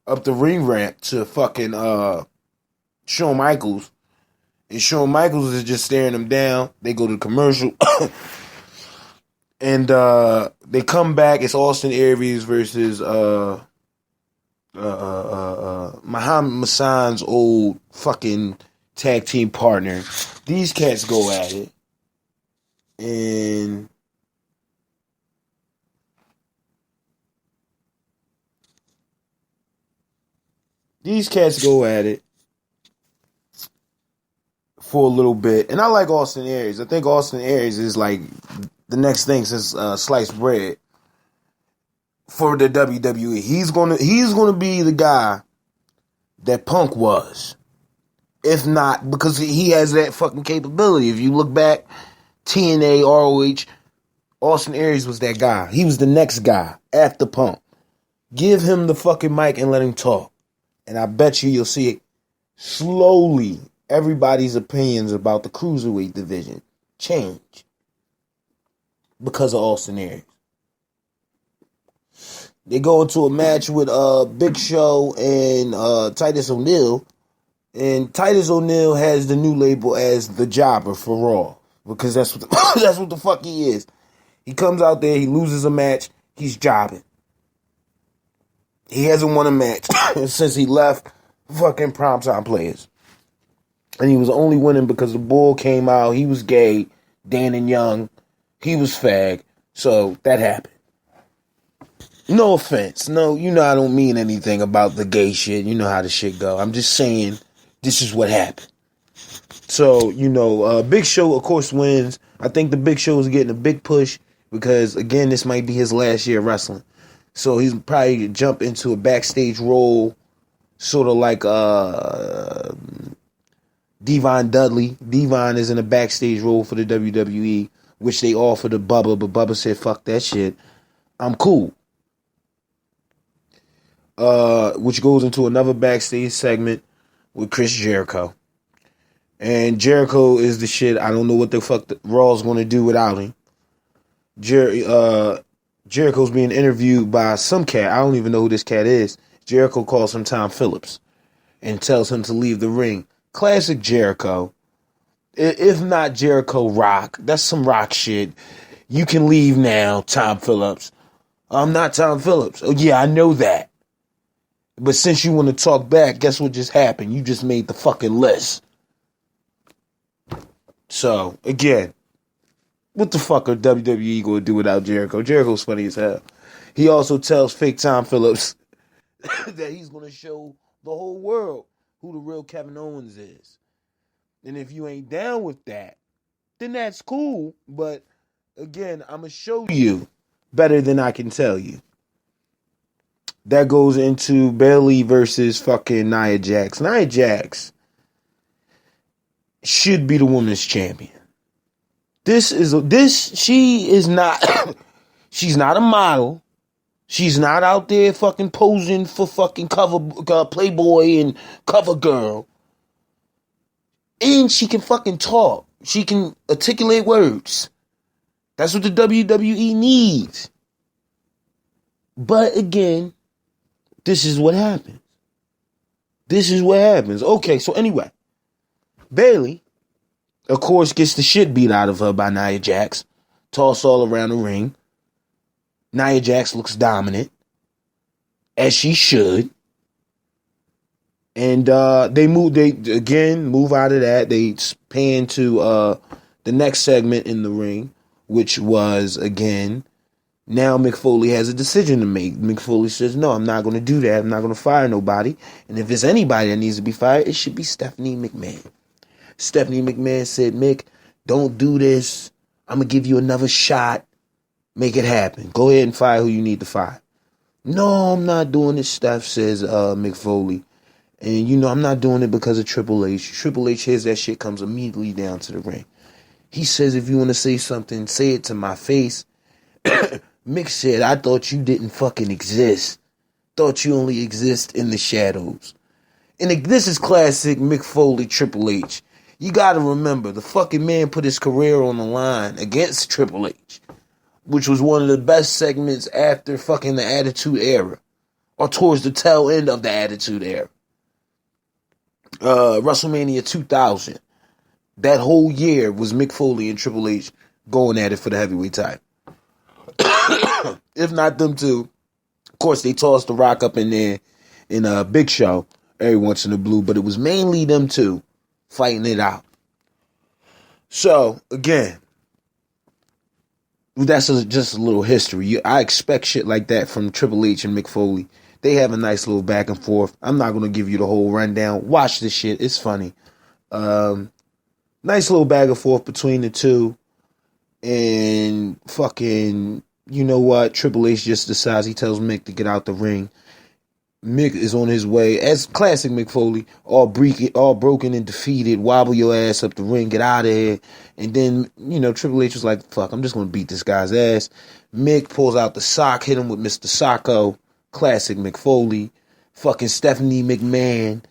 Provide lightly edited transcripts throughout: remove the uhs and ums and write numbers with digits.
up the ring ramp to fucking Shawn Michaels. And Shawn Michaels is just staring him down. They go to commercial. And they come back. It's Austin Aries versus Muhammad Hassan's old fucking tag team partner. These cats go at it. And these cats go at it for a little bit. And I like Austin Aries. I think Austin Aries is like the next thing since sliced bread for the WWE. He's gonna be the guy that Punk was. If not, because he has that fucking capability. If you look back, TNA, ROH, Austin Aries was that guy. He was the next guy after Punk. Give him the fucking mic and let him talk. And I bet you'll see it slowly. Everybody's opinions about the cruiserweight division change because of Austin Aries. They go into a match with Big Show and Titus O'Neil. And Titus O'Neil has the new label as the Jobber for Raw. Because that's what that's what the fuck he is. He comes out there, he loses a match, he's jobbing. He hasn't won a match since he left fucking Primetime Players. And he was only winning because the bull came out, he was gay, Dan and Young, he was fag. So that happened. No offense. No, you know I don't mean anything about the gay shit. You know how the shit go. I'm just saying this is what happened. So, Big Show, of course, wins. I think the Big Show is getting a big push because, again, this might be his last year wrestling. So he's probably jump into a backstage role, sort of like Devon Dudley. Devon is in a backstage role for the WWE, which they offered to Bubba, but Bubba said, fuck that shit. I'm cool. Which goes into another backstage segment with Chris Jericho. And Jericho is the shit. I don't know what the fuck Raw's going to do without him. Jericho's being interviewed by some cat. I don't even know who this cat is. Jericho calls him Tom Phillips and tells him to leave the ring. Classic Jericho. If not Jericho Rock, that's some rock shit. You can leave now, Tom Phillips. I'm not Tom Phillips. Oh, yeah, I know that. But since you want to talk back, guess what just happened? You just made the fucking list. So, again, what the fuck are WWE going to do without Jericho? Jericho's funny as hell. He also tells fake Tom Phillips that he's going to show the whole world who the real Kevin Owens is. And if you ain't down with that, then that's cool. But, again, I'm going to show you better than I can tell you. That goes into Bayley versus fucking Nia Jax. Nia Jax should be the women's champion. She is not, she's not a model. She's not out there fucking posing for fucking cover Playboy and cover girl. And she can fucking talk. She can articulate words. That's what the WWE needs. But again, this is what happens. This is what happens. Okay, so anyway. Bayley, of course, gets the shit beat out of her by Nia Jax. Tossed all around the ring. Nia Jax looks dominant. As she should. And they move out of that. They pan to the next segment in the ring, which was, again, now Mick Foley has a decision to make. Mick Foley says, no, I'm not going to do that. I'm not going to fire nobody. And if there's anybody that needs to be fired, it should be Stephanie McMahon. Stephanie McMahon said, Mick, don't do this. I'm going to give you another shot. Make it happen. Go ahead and fire who you need to fire. No, I'm not doing this, Steph, says Mick Foley. And, I'm not doing it because of Triple H. Triple H hears that shit, comes immediately down to the ring. He says, if you want to say something, say it to my face. Mick said, I thought you didn't fucking exist. Thought you only exist in the shadows. And this is classic Mick Foley, Triple H. You gotta remember, the fucking man put his career on the line against Triple H, which was one of the best segments after fucking the Attitude Era. or towards the tail end of the Attitude Era. WrestleMania 2000. That whole year was Mick Foley and Triple H going at it for the heavyweight title. If not them two, of course they tossed the Rock up in there in a Big Show every once in a blue, but it was mainly them two fighting it out. So again, that's just a little history. I expect shit like that from Triple H and Mick Foley. They have a nice little back and forth. I'm not going to give you the whole rundown. Watch this shit. It's funny. Nice little back and forth between the two. And fucking, you know what? Triple H just decides, he tells Mick to get out the ring. Mick is on his way, as classic Mick Foley, all broken and defeated, wobble your ass up the ring, get out of here. And then, you know, Triple H was like, fuck, I'm just going to beat this guy's ass. Mick pulls out the sock, hit him with Mr. Socko, classic Mick Foley. Fucking Stephanie McMahon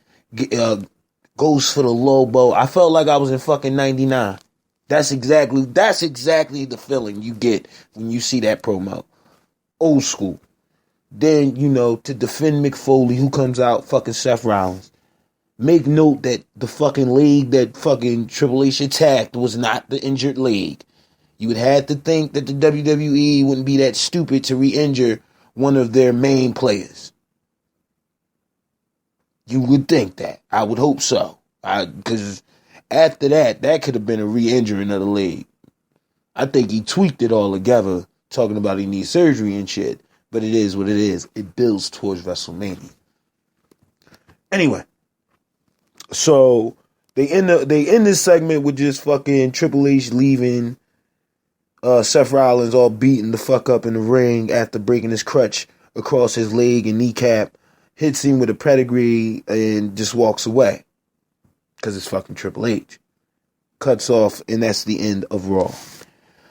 goes for the Lobo. I felt like I was in fucking 99. That's exactly the feeling you get when you see that promo. Old school. Then, you know, to defend Mick Foley, who comes out, fucking Seth Rollins. Make note that the fucking leg that fucking Triple H attacked was not the injured leg. You would have to think that the WWE wouldn't be that stupid to re-injure one of their main players. You would think that. I would hope so. Because after that could have been a re-injuring of the leg. I think he tweaked it all together, talking about he needs surgery and shit. But it is what it is. It builds towards WrestleMania. Anyway, so they end this segment with just fucking Triple H leaving Seth Rollins all beaten the fuck up in the ring after breaking his crutch across his leg and kneecap, hits him with a pedigree and just walks away. Because it's fucking Triple H. Cuts off, and that's the end of Raw.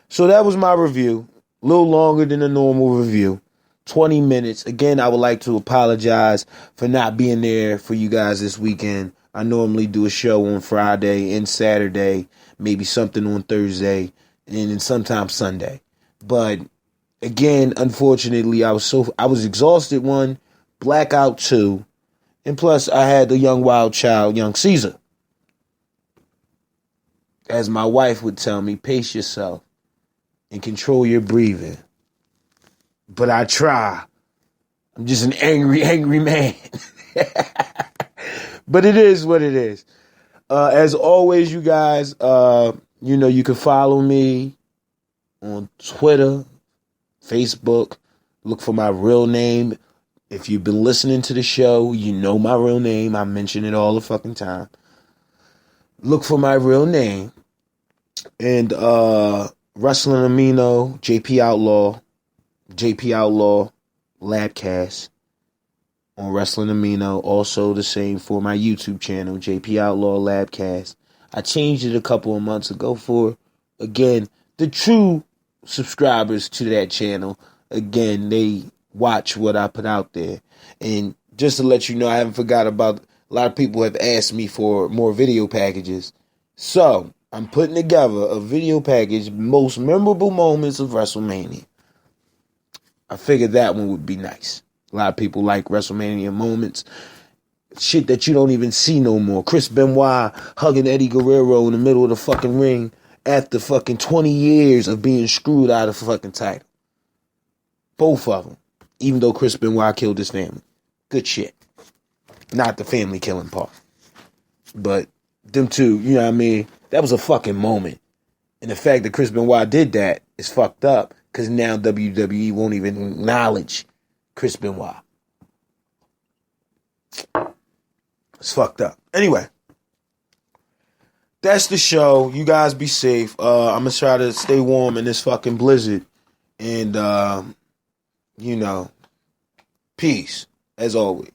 So that was my review. A little longer than a normal review. 20 minutes. Again, I would like to apologize for not being there for you guys this weekend. I normally do a show on Friday and Saturday, maybe something on Thursday, and then sometimes Sunday. But again, unfortunately, I was exhausted, one, blackout, two, and plus I had the young wild child, young Caesar. As my wife would tell me, pace yourself and control your breathing. But I try. I'm just an angry man. But it is what it is. As always, you guys, you know, you can follow me on Twitter, Facebook. Look for my real name. If you've been listening to the show, you know my real name. I mention it all the fucking time. Look for my real name. And Wrestling Amino, JP Outlaw, Labcast on Wrestling Amino. Also the same for my YouTube channel, JP Outlaw Labcast. I changed it a couple of months ago for, again, the true subscribers to that channel. Again, they watch what I put out there. And just to let you know, I haven't forgot about, a lot of people have asked me for more video packages. So, I'm putting together a video package, most memorable moments of WrestleMania. I figured that one would be nice. A lot of people like WrestleMania moments. Shit that you don't even see no more. Chris Benoit hugging Eddie Guerrero in the middle of the fucking ring after fucking 20 years of being screwed out of the fucking title. Both of them. Even though Chris Benoit killed his family. Good shit. Not the family killing part. But them two, you know what I mean? That was a fucking moment. And the fact that Chris Benoit did that is fucked up. Because now WWE won't even acknowledge Chris Benoit. It's fucked up. Anyway. That's the show. You guys be safe. I'm going to try to stay warm in this fucking blizzard. And, you know, peace, as always.